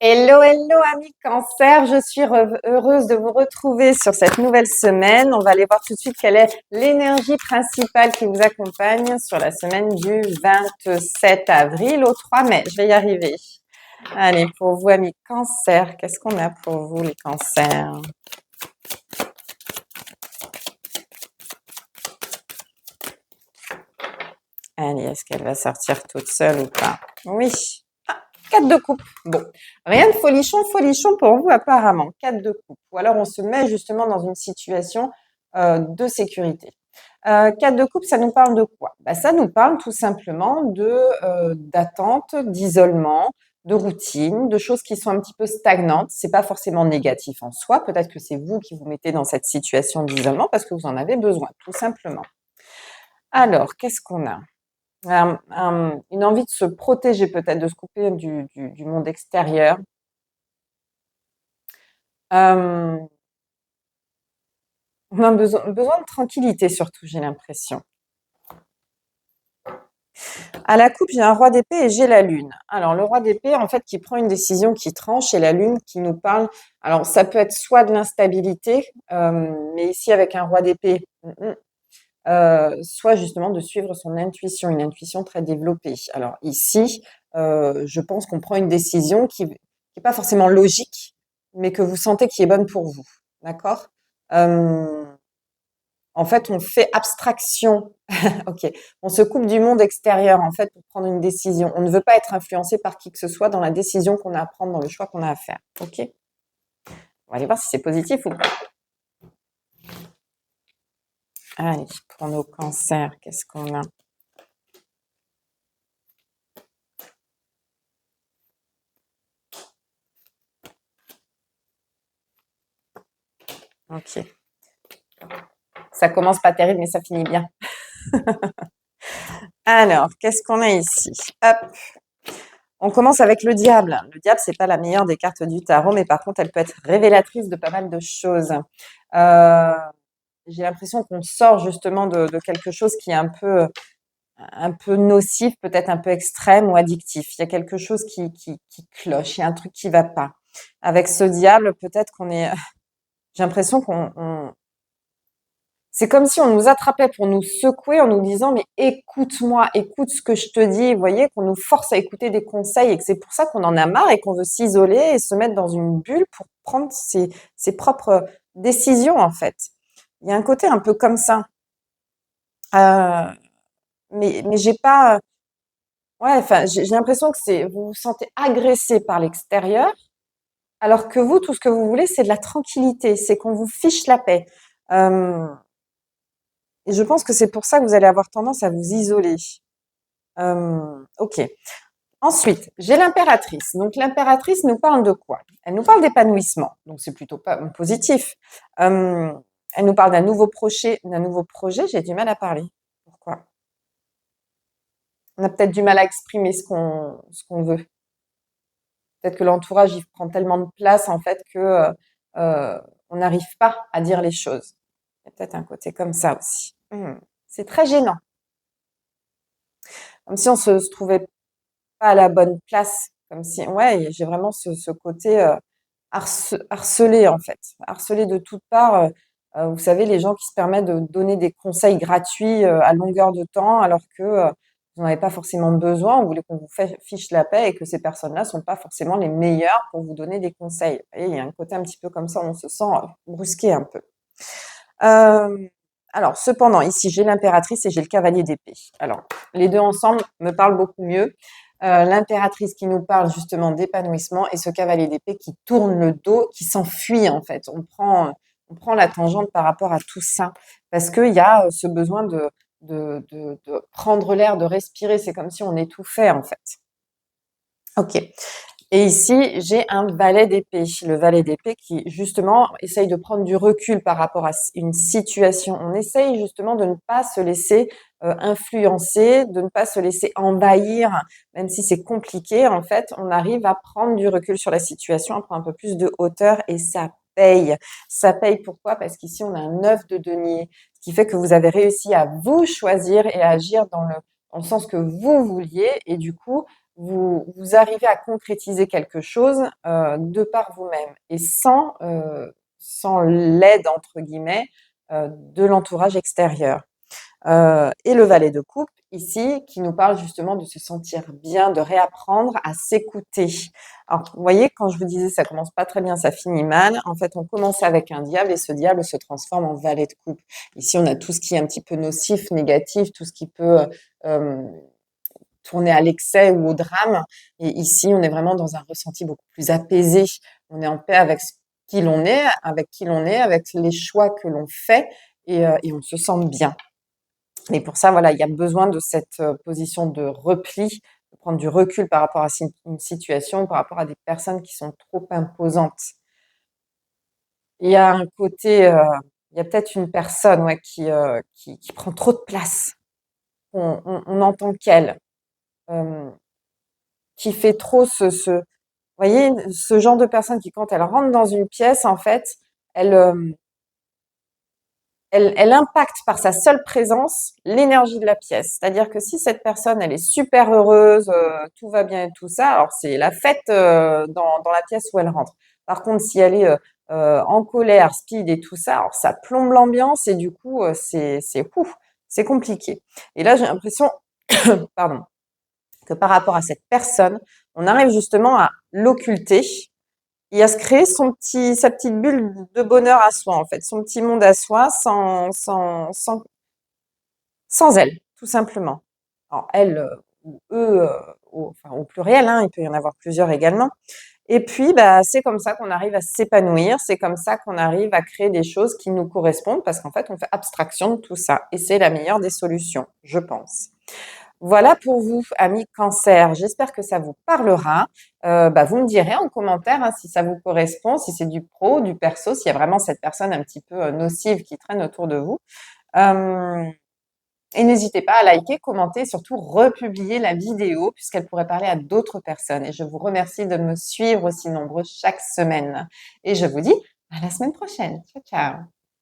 Hello, hello, amis cancer. Je suis heureuse de vous retrouver sur cette nouvelle semaine. On va aller voir tout de suite quelle est l'énergie principale qui vous accompagne sur la semaine du 27 avril au 3 mai. Je vais y arriver. Allez, pour vous, amis cancer, qu'est-ce qu'on a pour vous, les cancers? Allez, est-ce qu'elle va sortir toute seule ou pas? Oui. 4 de coupe. Bon, rien de folichon pour vous apparemment. 4 de coupe. Ou alors on se met justement dans une situation de sécurité. 4 de coupe, ça nous parle de quoi? Ça nous parle tout simplement d'attente, d'isolement, de routine, de choses qui sont un petit peu stagnantes. C'est pas forcément négatif en soi. Peut-être que c'est vous qui vous mettez dans cette situation d'isolement parce que vous en avez besoin, tout simplement. Alors, qu'est-ce qu'on a? Une envie de se protéger peut-être, de se couper du monde extérieur. Euh, on a besoin de tranquillité surtout, j'ai l'impression. À la coupe, j'ai un roi d'épée et j'ai la lune. Alors, le roi d'épée, en fait, qui prend une décision, qui tranche, et la lune qui nous parle. Alors, ça peut être soit de l'instabilité, mais ici, avec un roi d'épée, soit justement de suivre son intuition, une intuition très développée. Alors ici, je pense qu'on prend une décision qui n'est pas forcément logique, mais que vous sentez qui est bonne pour vous. D'accord? Euh, En fait, on fait abstraction. Ok. On se coupe du monde extérieur, en fait, pour prendre une décision. On ne veut pas être influencé par qui que ce soit dans la décision qu'on a à prendre, dans le choix qu'on a à faire. Ok? On va aller voir si c'est positif ou pas. Allez, pour nos cancers, qu'est-ce qu'on a? Ok. Ça commence pas terrible, mais ça finit bien. Alors, qu'est-ce qu'on a ici? Hop. On commence avec le diable. Le diable, c'est pas la meilleure des cartes du tarot, mais par contre, elle peut être révélatrice de pas mal de choses. Euh, j'ai l'impression qu'on sort justement de quelque chose qui est un peu nocif, peut-être un peu extrême ou addictif. Il y a quelque chose qui cloche, il y a un truc qui va pas. Avec ce diable, peut-être qu'on est, j'ai l'impression c'est comme si on nous attrapait pour nous secouer en nous disant mais écoute-moi, écoute ce que je te dis. Vous voyez qu'on nous force à écouter des conseils et que c'est pour ça qu'on en a marre et qu'on veut s'isoler et se mettre dans une bulle pour prendre ses propres décisions en fait. Il y a un côté un peu comme ça. Euh, mais j'ai pas. Ouais, enfin j'ai l'impression que vous vous sentez agressé par l'extérieur, alors que vous tout ce que vous voulez c'est de la tranquillité, c'est qu'on vous fiche la paix. Euh, et je pense que c'est pour ça que vous allez avoir tendance à vous isoler. Ok. Ensuite, j'ai l'impératrice. Donc l'impératrice nous parle de quoi? Elle nous parle d'épanouissement. Donc c'est plutôt pas positif. Euh, Elle nous parle d'un nouveau projet. D'un nouveau projet. J'ai du mal à parler. Pourquoi? On a peut-être du mal à exprimer ce qu'on veut. Peut-être que l'entourage il prend tellement de place en fait que on n'arrive pas à dire les choses. Il y a peut-être un côté comme ça aussi. C'est très gênant. Comme si on se trouvait pas à la bonne place. Comme si, ouais, j'ai vraiment ce côté harcelé en fait, harcelé de toutes parts. Vous savez, les gens qui se permettent de donner des conseils gratuits à longueur de temps, alors que vous n'en avez pas forcément besoin. Vous voulez qu'on vous fiche la paix et que ces personnes-là sont pas forcément les meilleures pour vous donner des conseils. Vous voyez, il y a un côté un petit peu comme ça, on se sent brusqué un peu. Euh, alors, cependant, ici, j'ai l'impératrice et j'ai le cavalier d'épée. Alors, les deux ensemble me parlent beaucoup mieux. L'impératrice qui nous parle justement d'épanouissement et ce cavalier d'épée qui tourne le dos, qui s'enfuit en fait. On prend la tangente par rapport à tout ça parce qu'il y a ce besoin de prendre l'air, de respirer. C'est comme si on étouffait en fait. Ok. Et ici, j'ai un valet d'épée. Le valet d'épée qui, justement, essaye de prendre du recul par rapport à une situation. On essaye justement de ne pas se laisser influencer, de ne pas se laisser envahir, même si c'est compliqué. En fait, on arrive à prendre du recul sur la situation, à prendre un peu plus de hauteur et ça paye. Ça paye pourquoi? Parce qu'ici, on a un 9 de denier, ce qui fait que vous avez réussi à vous choisir et à agir dans le sens que vous vouliez. Et du coup, vous arrivez à concrétiser quelque chose de par vous-même et sans l'aide, entre guillemets, de l'entourage extérieur. Et le valet de coupe, ici, qui nous parle justement de se sentir bien, de réapprendre à s'écouter. Alors, vous voyez, quand je vous disais ça commence pas très bien, ça finit mal, en fait, on commence avec un diable et ce diable se transforme en valet de coupe. Ici, on a tout ce qui est un petit peu nocif, négatif, tout ce qui peut tourner à l'excès ou au drame. Et ici, on est vraiment dans un ressenti beaucoup plus apaisé. On est en paix avec qui l'on est, avec les choix que l'on fait et on se sent bien. Et pour ça, voilà, il y a besoin de cette position de repli, de prendre du recul par rapport à une situation, par rapport à des personnes qui sont trop imposantes. Il y a un côté, il y a peut-être une personne ouais, qui prend trop de place. On entend qu'elle, euh, qui fait trop vous voyez, ce genre de personne qui, quand elle rentre dans une pièce, en fait, elle, elle impacte par sa seule présence l'énergie de la pièce. C'est-à-dire que si cette personne, elle est super heureuse, tout va bien et tout ça, alors c'est la fête dans la pièce où elle rentre. Par contre, si elle est en colère, speed et tout ça, alors ça plombe l'ambiance et du coup, c'est compliqué. Et là, j'ai l'impression, pardon, que par rapport à cette personne, on arrive justement à l'occulter et à se créer sa petite bulle de bonheur à soi, en fait, son petit monde à soi, sans elle, tout simplement. Alors, elle ou eux, enfin, au pluriel, hein, il peut y en avoir plusieurs également. Et puis, bah, c'est comme ça qu'on arrive à s'épanouir, c'est comme ça qu'on arrive à créer des choses qui nous correspondent, parce qu'en fait, on fait abstraction de tout ça. Et c'est la meilleure des solutions, je pense. Voilà pour vous, amis Cancer. J'espère que ça vous parlera. Bah, vous me direz en commentaire hein, si ça vous correspond, si c'est du pro, du perso, s'il y a vraiment cette personne un petit peu nocive qui traîne autour de vous. Euh, et n'hésitez pas à liker, commenter, et surtout republier la vidéo puisqu'elle pourrait parler à d'autres personnes. Et je vous remercie de me suivre aussi nombreux chaque semaine. Et je vous dis à la semaine prochaine. Ciao, ciao.